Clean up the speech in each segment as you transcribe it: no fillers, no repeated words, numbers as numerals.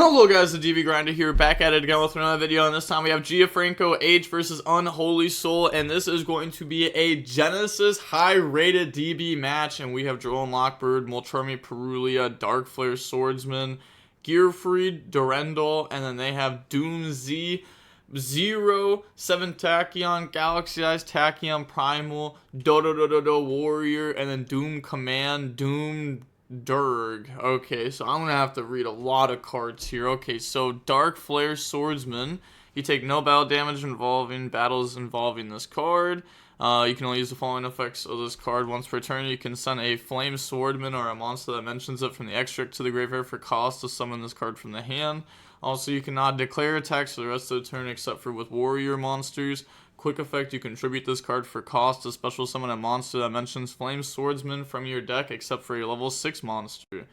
Hello guys, the DB Grinder here, back at it again with another video, and this time we have Gianfranco H versus Unholy Soul, and this is going to be a Genesys high-rated DB match, and we have Joel Lockbird, Moltrami Perulia, Darkflare Swordsman, Gearfried, Durendal, and then they have DoomZ, Zero, 7 Tachyon, Galaxy Eyes, Tachyon Primal, Dodo Warrior, and then Doom Command, Doom Durg. Okay, so I'm gonna have to read a lot of cards here. Okay, so Darkflare Swordsman. You take no battle damage involving battles involving this card. You can only use the following effects of this card once per turn. You can send a Flame Swordman or a monster that mentions it from the extract to the graveyard for cost to summon this card from the hand. Also, you cannot declare attacks for the rest of the turn except for with warrior monsters. Quick effect, you contribute this card for cost to special summon a monster that mentions Flame Swordsman from your deck except for a level 6 monster.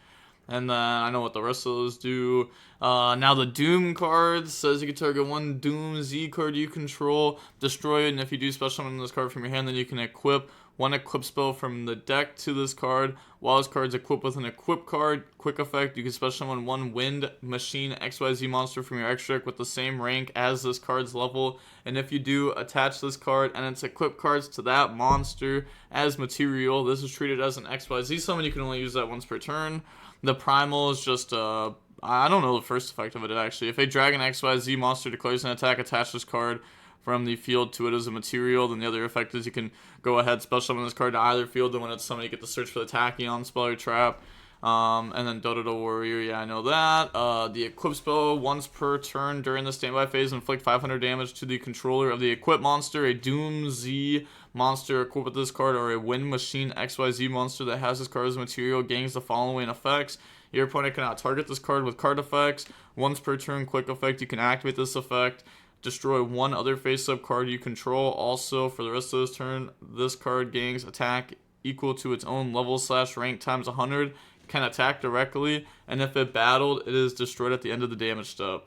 And then I know what the rest of those do. Now the Doom card says you can target one DoomZ card you control, destroy it, and if you do special summon this card from your hand, then you can equip one equip spell from the deck to this card. While this card's equipped with an equip card, quick effect, you can special summon one Wind Machine XYZ monster from your extract with the same rank as this card's level. And if you do attach this card and its equip cards to that monster as material, this is treated as an XYZ summon. You can only use that once per turn. The Primal is just I don't know the first effect of it actually. If a Dragon XYZ monster declares an attack, attach this card from the field to it as a material. Then the other effect is you can go ahead, special summon this card to either field, and when it's summoned you get to search for the Tachyon spell or trap. And then Dodo Warrior, yeah, I know that. The equip spell, once per turn during the standby phase, inflict 500 damage to the controller of the equip monster. A DoomZ monster equipped with this card, or a Wind Machine XYZ monster that has this card as material, gains the following effects. Your opponent cannot target this card with card effects. Once per turn, quick effect, you can activate this effect. Destroy one other face-up card you control. Also, for the rest of this turn, this card gains attack equal to its own level/rank times 100. Can attack directly, and if it battled, it is destroyed at the end of the damage step.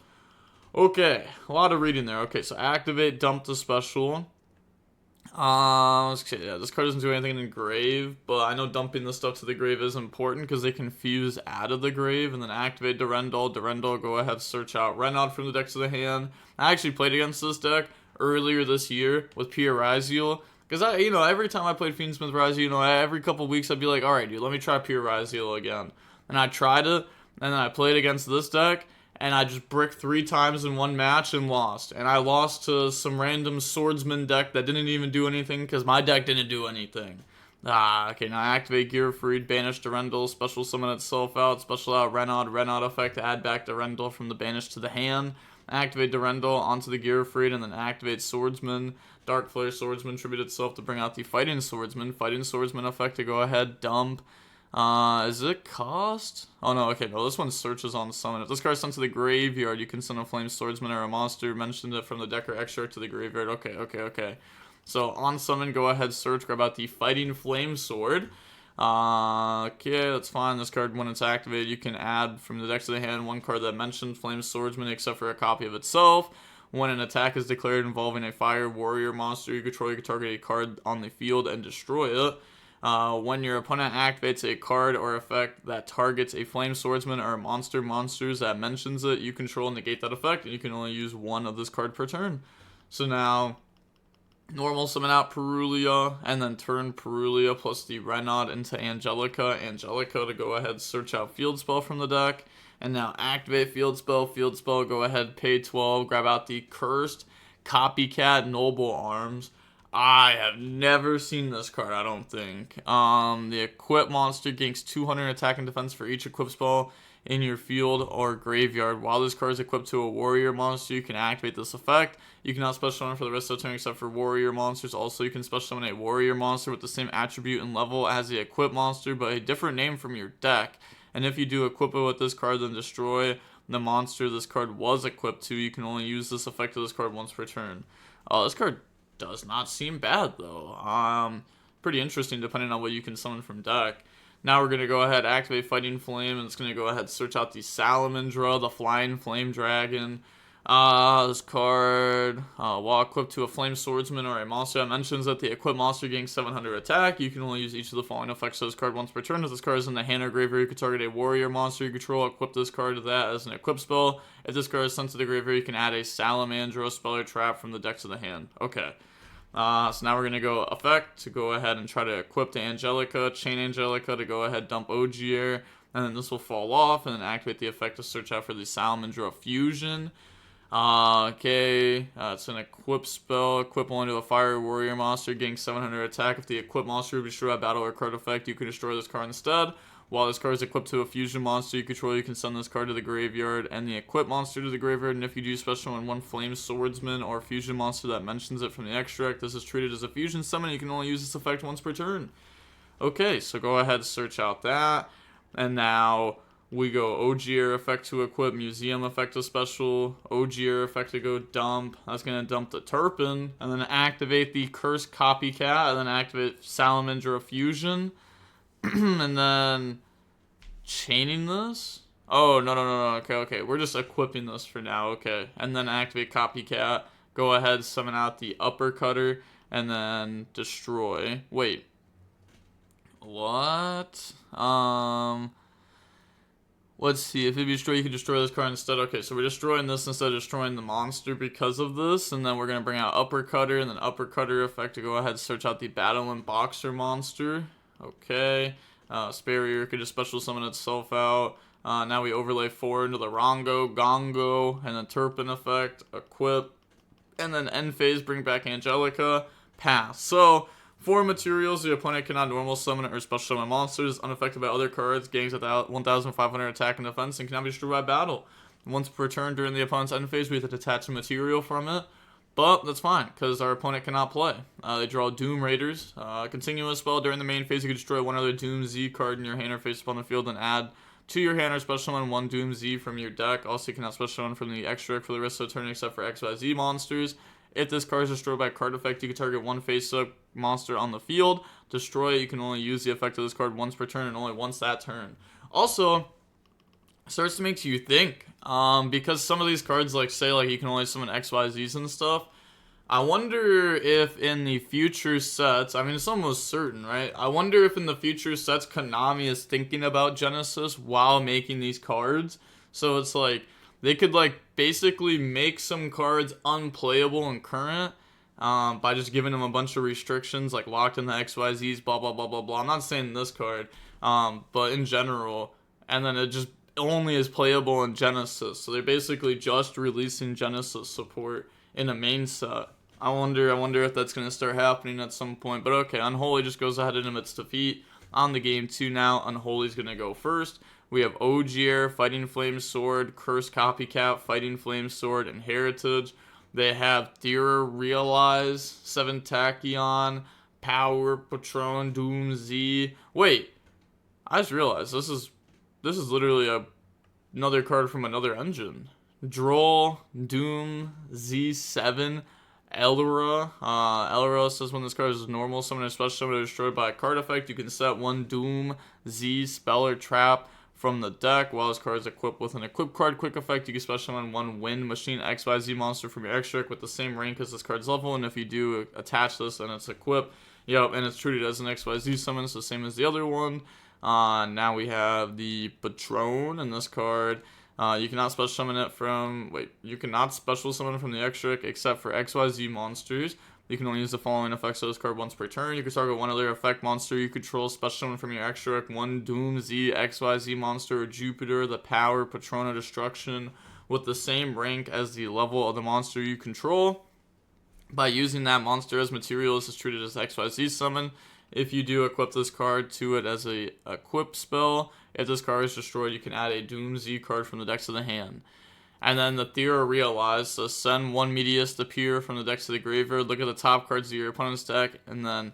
Okay, a lot of reading there. Okay, so activate, dump the special. Okay, yeah, this card doesn't do anything in the grave, but I know dumping this stuff to the grave is important because they can fuse out of the grave. And then activate Durendal. Durendal, go ahead, search out Renaud from the deck to the hand. I actually played against this deck earlier this year with Pia Raziel. Because every time I played Fiendsmith Raziel, every couple weeks I'd be like, alright, dude, let me try Pia Raziel again. And I tried it, and then I played against this deck, and I just bricked 3 times in one match and lost. And I lost to some random Swordsman deck that didn't even do anything because my deck didn't do anything. Okay, now activate Gearfried, banish Durendal, special summon itself out, special out Renaud effect, add back Durendal from the banish to the hand. Activate Durendal onto the Gearfried, and then activate Swordsman. Darkflare Swordsman tribute itself to bring out the Fighting Swordsman. Fighting Swordsman effect to go ahead, dump. Is it cost? Oh no, okay, no, this one searches on summon. If this card is sent to the graveyard, you can send a Flame Swordsman or a monster, mentioned it from the deck or extract to the graveyard. Okay. So on summon, go ahead, search, grab out the Fighting Flame Sword. Okay, that's fine. This card, when it's activated, you can add from the deck to the hand one card that mentions Flame Swordsman except for a copy of itself. When an attack is declared involving a fire warrior monster you control, you can target a card on the field and destroy it. When your opponent activates a card or effect that targets a Flame Swordsman or monsters that mentions it, you control and negate that effect, and you can only use one of this card per turn. So now, normal summon out Perulia, and then turn Perulia plus the Renaud into Angelica to go ahead, search out Field Spell from the deck. And now activate Field Spell, go ahead, pay 12, grab out the Cursed Copycat Noble Arms. I have never seen this card, I don't think. The equip monster gains 200 attack and defense for each equip spell in your field or graveyard. While this card is equipped to a warrior monster, you can activate this effect. You cannot special summon for the rest of the turn except for warrior monsters. Also, you can special summon a warrior monster with the same attribute and level as the equip monster, but a different name from your deck. And if you do equip it with this card, then destroy the monster this card was equipped to. You can only use this effect of this card once per turn. This card does not seem bad, though. Pretty interesting depending on what you can summon from deck. Now we're going to go ahead, activate Fighting Flame, and it's going to go ahead, search out the Salamandra, the Flying Flame Dragon. This card, while equipped to a Flame Swordsman or a monster that mentions that the equipped monster gains 700 attack, you can only use each of the following effects of this card once per turn. If this card is in the hand or graveyard, you can target a warrior monster you control, equip this card to that as an equip spell. If this card is sent to the graveyard, you can add a Salamander spell or trap from the deck to the hand. Okay. So now we're going to go effect to go ahead and try to equip the Angelica, chain Angelica to go ahead, dump Ogier, and then this will fall off, and then activate the effect to search out for the Salamander fusion. It's an equip spell. Equip only to a fire warrior monster, getting 700 attack. If the equipped monster is destroyed by battle or card effect, you can destroy this card instead. While this card is equipped to a fusion monster you control, you can send this card to the graveyard and the equipped monster to the graveyard. And if you do special on one Flame Swordsman or fusion monster that mentions it from the extract, this is treated as a fusion summon. You can only use this effect once per turn. Okay, so go ahead and search out that. And now we go Ogier effect to equip, Museum effect to special, Ogier effect to go dump. That's going to dump the Turpin, and then activate the Cursed Copycat, and then activate Salamander Fusion, and then chaining this? Oh, no, okay, we're just equipping this for now, okay. And then activate Copycat, go ahead, summon out the Uppercutter, and then destroy. Wait. What? Let's see, if it be destroyed, you can destroy this card instead. Okay, so we're destroying this instead of destroying the monster because of this. And then we're going to bring out Uppercutter, and then Uppercutter effect to go ahead and search out the Battle and Boxer monster. Okay. Sparrier could just special summon itself out. Now we overlay 4 into the Rongo, Gongo, and then Turpin effect, equip. And then end phase, bring back Angelica, pass. So 4 materials, the opponent cannot normal summon or special summon monsters, unaffected by other cards, gains without 1,500 attack and defense, and cannot be destroyed by battle. Once per turn during the opponent's end phase, we have to detach a material from it, but that's fine, because our opponent cannot play. They draw Doom Raiders. Continuous spell, during the main phase, you can destroy one other DoomZ card in your hand or face upon the field and add to your hand or special summon 1 DoomZ from your deck. Also, you cannot special summon from the extract for the rest of the turn except for XYZ monsters. If this card is destroyed by card effect, you can target one face-up monster on the field. Destroy it, you can only use the effect of this card once per turn and only once that turn. Also, it starts to make you think, because some of these cards, like, say, like, you can only summon XYZs and stuff. I wonder if in the future sets, I mean, it's almost certain, right? I wonder if in the future sets, Konami is thinking about Genesys while making these cards. So it's like, they could, like, basically make some cards unplayable and current by just giving them a bunch of restrictions, like locked in the XYZs, blah, blah, blah, blah, blah. I'm not saying this card, but in general. And then it just only is playable in Genesys. So they're basically just releasing Genesys support in a main set. I wonder if that's going to start happening at some point. But okay, Unholy just goes ahead and admits defeat on the game 2 now. Unholy's going to go first. We have Ogier, Fighting Flame Sword, Cursed Copycat, Fighting Flame Sword, and Heritage. They have Thera Realize, 7 Tachyon, Power, Patron, DoomZ. Wait, I just realized this is literally another card from another engine. Droll, Doom, Z7, Elra. Elra says when this card is normal, summon a special summon destroyed by a card effect, you can set 1 Doom, Z, spell or trap from the deck. While this card is equipped with an equip card quick effect, you can special summon 1 Wind Machine XYZ monster from your extract with the same rank as this card's level, and if you do attach this and it's equipped, and it's treated as an XYZ summon, so same as the other one. Now we have the Patron, and this card, you cannot special summon it from, you cannot special summon from the extract except for XYZ monsters. You can only use the following effects of this card once per turn. You can target one other effect monster you control, special summon from your extract 1 DoomZ, XYZ monster, or Jupiter, the power, Patrona Destruction, with the same rank as the level of the monster you control. By using that monster as material, this is treated as XYZ summon. If you do equip this card to it as a equip spell, if this card is destroyed, you can add a DoomZ card from the decks of the hand. And then the Thera Realize, so send 1 Medius appear from the decks of the graveyard, look at the top cards of your opponent's deck, and then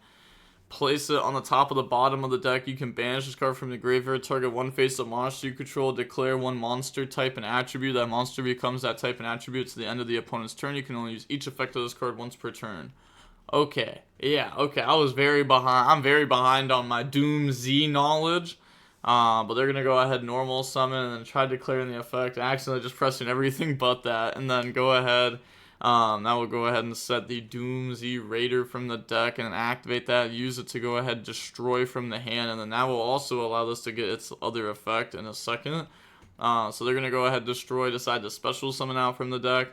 place it on the top of the bottom of the deck. You can banish this card from the graveyard, target 1 face-up monster you control, declare 1 monster type and attribute. That monster becomes that type and attribute to the end of the opponent's turn. You can only use each effect of this card once per turn. Okay, yeah, okay, I'm very behind on my DoomZ knowledge. But they're gonna go ahead normal summon and then try declaring the effect, accidentally just pressing everything but that, and then go ahead. Now we'll go ahead and set the DoomZ Raider from the deck and activate that. Use it to go ahead destroy from the hand, and then that will also allow this to get its other effect in a second. So they're gonna go ahead destroy, decide to special summon out from the deck.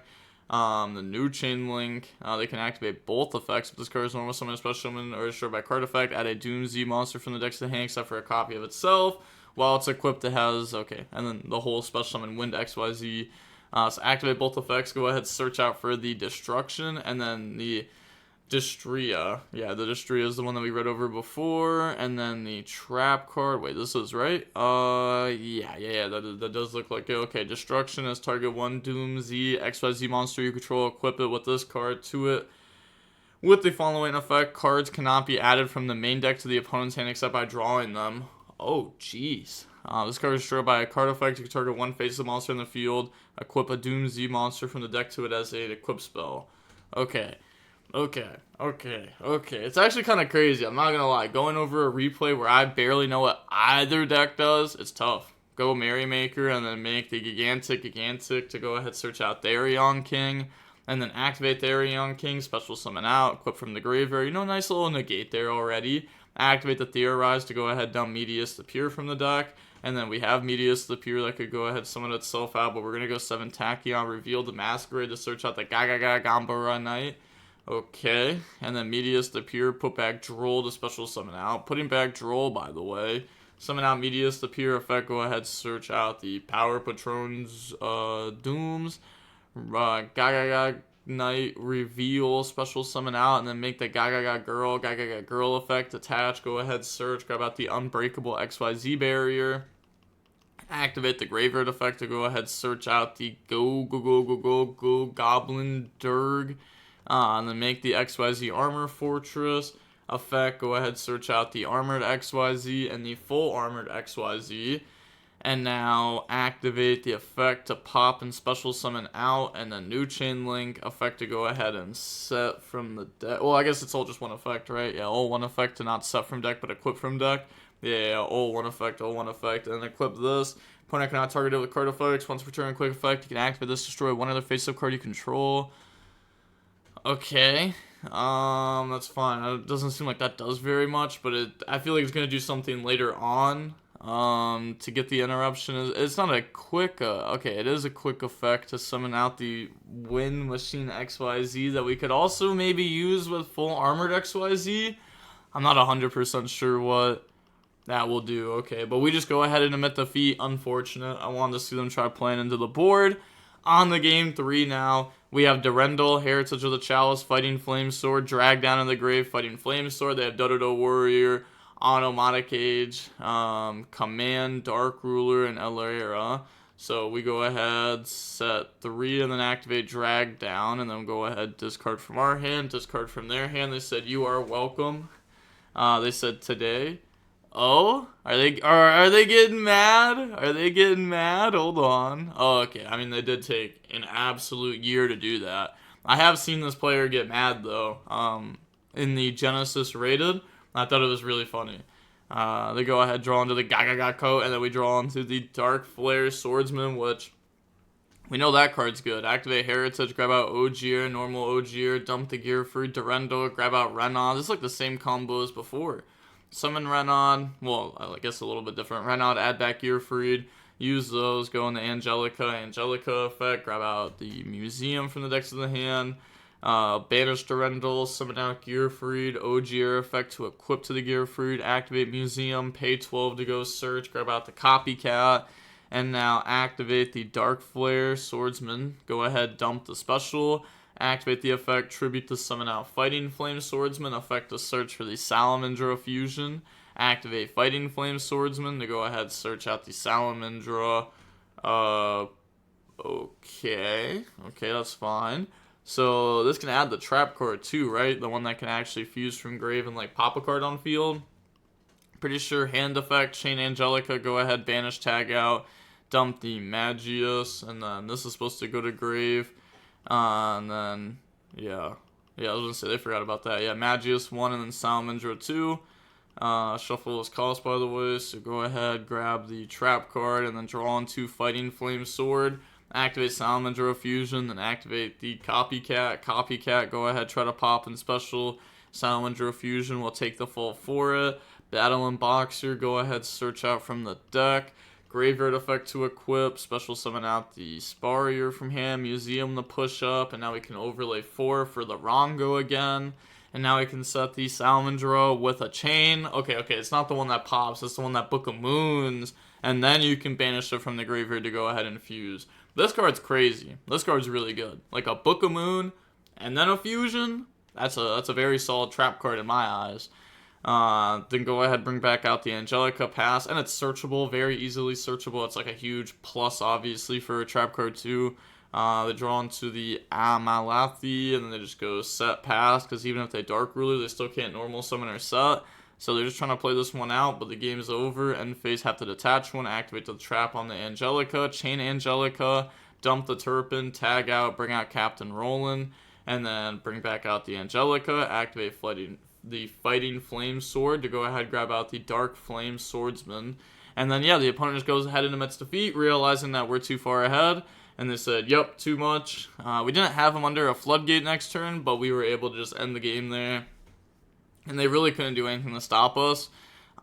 The new chain link, they can activate both effects if this card is normal summon, special summon, or destroyed by card effect. Add a DoomZ monster from the deck to the hand except for a copy of itself. While it's equipped, it has, okay, and then the whole special summon Wind XYZ. So activate both effects, go ahead, search out for the Destruction, and then the Destria. Yeah, the Destria is the one that we read over before, and then the Trap card. Wait, this is right? Yeah, that does look like it. Okay, Destruction is target one DoomZ XYZ monster you control. Equip it with this card to it. With the following effect, cards cannot be added from the main deck to the opponent's hand except by drawing them. Oh, jeez. This card is destroyed by a card effect. You can target one face of the monster in the field. Equip a DoomZ monster from the deck to it as an equip spell. Okay. It's actually kind of crazy. I'm not going to lie. Going over a replay where I barely know what either deck does, it's tough. Go Merrymaker and then make the Gigantic to go ahead search out Therion King. And then activate Therion King, special summon out, equip from the graveyard. You know, nice little negate there already. Activate the Theorize to go ahead dump Medius the Pure from the deck. And then we have Medius the Pure that could go ahead summon itself out. But we're going to go 7 Tachyon, reveal the Masquerade to search out the Gambara Knight. Okay, and then Medius the Pure, put back Droll to special summon out. Putting back Droll, by the way. Summon out Medius the Pure effect, go ahead, search out the Power Patrons, Dooms. Knight, reveal, special summon out, and then make the Girl effect attach. Go ahead, search, grab out the Unbreakable XYZ barrier. Activate the Graveyard effect to go ahead, search out the Go Goblin Durg. And then make the XYZ Armor Fortress effect. Go ahead, search out the Armored XYZ and the Full Armored XYZ. And now activate the effect to pop and special summon out. And the new chain link effect to go ahead and set from the deck. Well, I guess it's all just one effect, right? Yeah, all one effect to not set from deck, but equip from deck. Yeah, all one effect. And then equip this. Opponent cannot target it with card effects. Once per turn, quick effect. You can activate this, destroy one other face-up card you control. Okay, that's fine. It doesn't seem like that does very much, but I feel like it's going to do something later on, to get the interruption. It's not a quick, okay, it is a quick effect to summon out the Wind Machine XYZ that we could also maybe use with Full Armored XYZ. I'm not 100% sure what that will do, okay, but we just go ahead and emit the feat. Unfortunate. I wanted to see them try playing into the board. On the game 3 now, we have Durendal, Heritage of the Chalice, Fighting Flame Sword, Drag Down in the Grave, Fighting Flame Sword. They have Dodo Warrior, Automatic Age, Command, Dark Ruler, and Elera. So we go ahead, set 3, and then activate Drag Down, and then go ahead, discard from our hand, discard from their hand. They said, you are welcome. They said today. Oh, are they getting mad? Are they getting mad? Hold on. Oh, okay. I mean, they did take an absolute year to do that. I have seen this player get mad though. In the Genesys rated, I thought it was really funny. They go ahead, draw into the coat, and then we draw into the Dark Flare Swordsman, which we know that card's good. Activate Heritage, grab out Ogier, normal Ogier, dump the Gear Free Durendal, grab out Renaud. This is like the same combo as before. Summon Renaud, well, I guess a little bit different. Renaud, add back Gearfried, use those, go into Angelica effect, grab out the Museum from the decks of the hand, banish Durendal, summon out Gearfried, Ogier effect to equip to the Gearfried, activate Museum, pay 12 to go search, grab out the Copycat, and now activate the Dark Flare Swordsman. Go ahead, dump the special. Activate the effect, tribute to summon out Fighting Flame Swordsman, effect to search for the Salamandra fusion. Activate Fighting Flame Swordsman to go ahead, search out the Salamandra. Okay, that's fine. So this can add the trap card too, right? The one that can actually fuse from grave and like pop a card on field. Pretty sure hand effect, chain Angelica, go ahead, banish, tag out, dump the Magius, and then this is supposed to go to grave. And then, yeah, I was gonna say, they forgot about that. Yeah, Magius 1 and then Salamandra 2. Shuffle is cost, by the way, so go ahead, grab the trap card, and then draw on 2 Fighting Flame Sword. Activate Salamander Fusion, then activate the Copycat. Copycat, go ahead, try to pop in special. Salamander Fusion will take the fall for it. Battle and Boxer, go ahead, search out from the deck. Graveyard effect to equip, special summon out the Sparier from hand, Museum to push up, and now we can overlay 4 for the Rongo again. And now we can set the Salamandra with a chain. Okay, it's not the one that pops, it's the one that Book of Moons. And then you can banish it from the graveyard to go ahead and fuse. This card's crazy. This card's really good. Like a Book of Moon and then a fusion. That's a very solid trap card in my eyes. Then go ahead, bring back out the Angelica Pass, and it's searchable, very easily searchable. It's like a huge plus, obviously, for a trap card too. They draw into the Amalathi, and then they just go set pass, because even if they Dark Ruler, they still can't normal summon or set. So they're just trying to play this one out, but the game's over. End phase, have to detach one, activate the trap on the Angelica, chain Angelica, dump the Turpin, tag out, bring out Captain Roland, and then bring back out the Angelica, activate the Fighting Flame Sword to go ahead, grab out the Dark Flame Swordsman. And then, yeah, the opponent just goes ahead and admits defeat, realizing that we're too far ahead. And they said, yep, too much. We didn't have them under a floodgate next turn, but we were able to just end the game there. And they really couldn't do anything to stop us.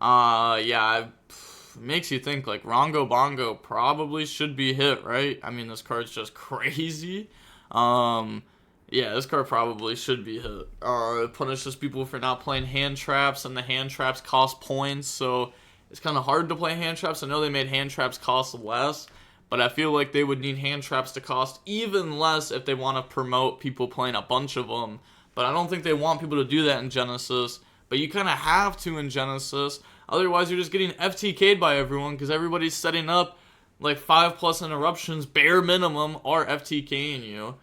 Yeah, it makes you think, like, Rongo Bongo probably should be hit, right? I mean, this card's just crazy. Yeah, this card probably should be hit. It punishes people for not playing hand traps, and the hand traps cost points, so it's kind of hard to play hand traps. I know they made hand traps cost less, but I feel like they would need hand traps to cost even less if they want to promote people playing a bunch of them. But I don't think they want people to do that in Genesys. But you kind of have to in Genesys. Otherwise, you're just getting FTK'd by everyone because everybody's setting up like 5+ interruptions, bare minimum, are FTKing you.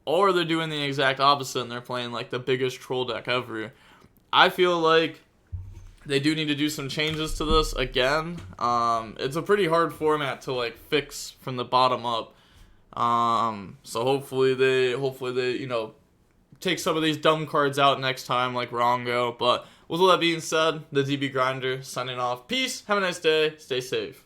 Or they're doing the exact opposite and they're playing like the biggest troll deck ever. I feel like they do need to do some changes to this again. It's a pretty hard format to like fix from the bottom up. So hopefully they take some of these dumb cards out next time, like Rongo. But with all that being said, the DB Grinder signing off. Peace. Have a nice day. Stay safe.